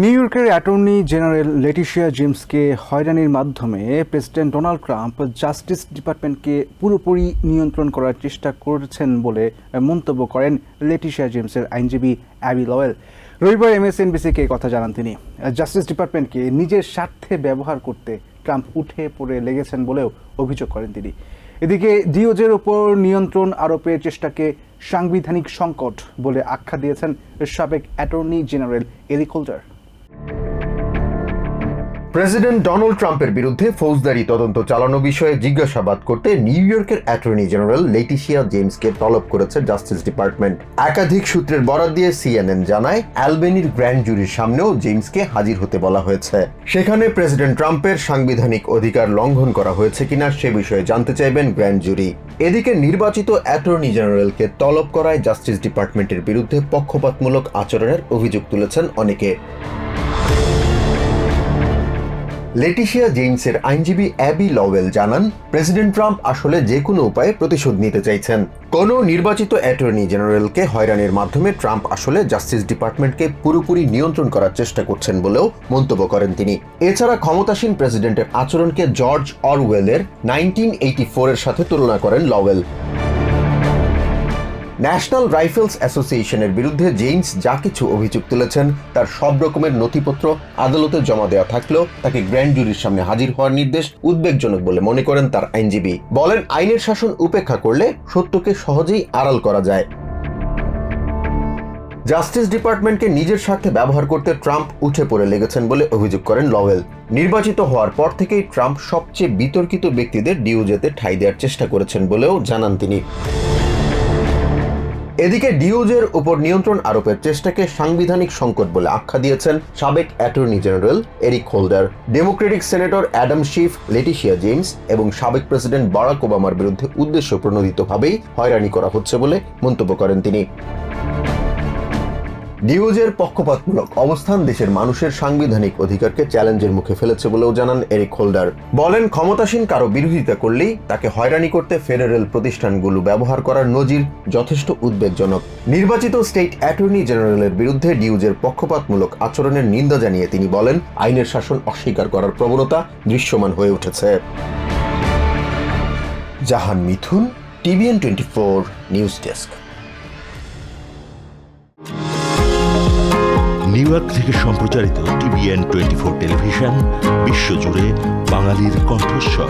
New ইয়র্কের attorney general Letitia জেমসকে হয়রানির মাধ্যমে প্রেসিডেন্ট ডোনাল্ড ট্রাম্প জাস্টিস ডিপার্টমেন্টকে পুরোপুরি নিয়ন্ত্রণ করার চেষ্টা করেছেন বলে মন্তব্য করেন লেটিশিয়া জেমসের আইনজীবী অ্যাবি লওয়েল। রবিবার MSNBCকে কথা জানান তিনি। জাস্টিস ডিপার্টমেন্টকে নিজের স্বার্থে ব্যবহার করতে ট্রাম্প উঠে পড়ে লেগেছেন বলেও অভিযোগ করেন তিনি। এদিকে ডিওজের ওপর নিয়ন্ত্রণ আরোপের চেষ্টাকে সাংবিধানিক সংকট বলে আখ্যা দিয়েছেন সাবেক attorney general Eric holder. President Donald ট্রাম্পের বিরুদ্ধে ফৌজদারি তদন্ত চালানো বিষয়ে জিজ্ঞাসাবাদ করতে নিউ ইয়র্কের অ্যাটর্নি জেনারেল লেটিশিয়া জেমসকে তলব করেছে জাস্টিস ডিপার্টমেন্ট। একাধিক সূত্রের বরাত দিয়ে CNN জানায়, অ্যালবেনির গ্র্যান্ড জুরির সামনেও জেমসকে হাজির হতে বলা হয়েছে। সেখানে প্রেসিডেন্ট ট্রাম্পের সাংবিধানিক অধিকার লঙ্ঘন করা হয়েছে কিনা সে বিষয়ে জানতে চাইবেন গ্র্যান্ড জুরি। এদিকে নির্বাচিত অ্যাটর্নি জেনারেলকে তলব করায় জাস্টিস ডিপার্টমেন্টের বিরুদ্ধে পক্ষপাতমূলক আচরণের অভিযোগ তুলেছেন অনেকে। লেটিশিয়া জেমসের আইনজীবী অ্যাবি লওয়েল জানান, প্রেসিডেন্ট ট্রাম্প আসলে যে কোনো উপায়ে প্রতিশোধ নিতে চাইছেন। কোনো নির্বাচিত অ্যাটর্নি জেনারেলকে হয়রানির মাধ্যমে ট্রাম্প আসলে জাস্টিস ডিপার্টমেন্টকে পুরোপুরি নিয়ন্ত্রণ করার চেষ্টা করছেন বলেও মন্তব্য করেন তিনি। এছাড়া ক্ষমতাসীন প্রেসিডেন্টের আচরণকে জর্জ অরওয়েলের 1984 এর সাথে তুলনা করেন লওয়েল। ন্যাশনাল রাইফেলস অ্যাসোসিয়েশনের বিরুদ্ধে জেমস যা কিছু অভিযোগ তুলেছেন তার সব রকমের নথিপত্র আদালতে জমা দেওয়া থাকলেও তাকে গ্র্যান্ড জুরির সামনে হাজির হওয়ার নির্দেশ উদ্বেগজনক বলে মনে করেন তার আইনজীবী। বলেন, আইনের শাসন উপেক্ষা করলে সত্যকে সহজেই আড়াল করা যায়। জাস্টিস ডিপার্টমেন্টকে নিজের স্বার্থে ব্যবহার করতে ট্রাম্প উঠে পড়ে লেগেছেন বলে অভিযোগ করেন লওয়েল। নির্বাচিত হওয়ার পর থেকেই ট্রাম্প সবচেয়ে বিতর্কিত ব্যক্তিদের ডিওজেতে ঠাঁই দেওয়ার চেষ্টা করেছেন বলেও জানান তিনি। এদিকে ডিওজের উপর নিয়ন্ত্রণ আরোপের চেষ্টাকে সাংবিধানিক সংকট বলে আখ্যা দিয়েছেন সাবেক attorney general Eric Holder. Democratic senator Adam Schiff, Letitia James এবং সাবেক প্রেসিডেন্ট বারাক ওবামার বিরুদ্ধে উদ্দেশ্য প্রণোদিতভাবেই হয়রানি করা হচ্ছে বলে মন্তব্য করেন তিনি। ডিওজের পক্ষপাতমূলক অবস্থান দেশের মানুষের সাংবিধানিক অধিকারকে চ্যালেঞ্জের মুখে ফেলেছে বলেও জানান এরিক হোল্ডার। বলেন, ক্ষমতাসীন কারো বিরোধিতা করলেই তাকে হয়রানি করতে ফেডারেল প্রতিষ্ঠানগুলো ব্যবহার করার নজির যথেষ্ট উদ্বেগজনক। নির্বাচিত স্টেট অ্যাটর্নি জেনারেলের বিরুদ্ধে ডিওজের পক্ষপাতমূলক আচরণের নিন্দা জানিয়ে তিনি বলেন, আইনের শাসন অস্বীকার করার প্রবণতা দৃশ্যমান হয়ে উঠেছে। জাহান মিথুন, TVN 24 news desk. New York থেকে সম্প্রচারিত TVN 24 টেলিভিশন বিশ্বজুড়ে বাঙালির কণ্ঠস্বর।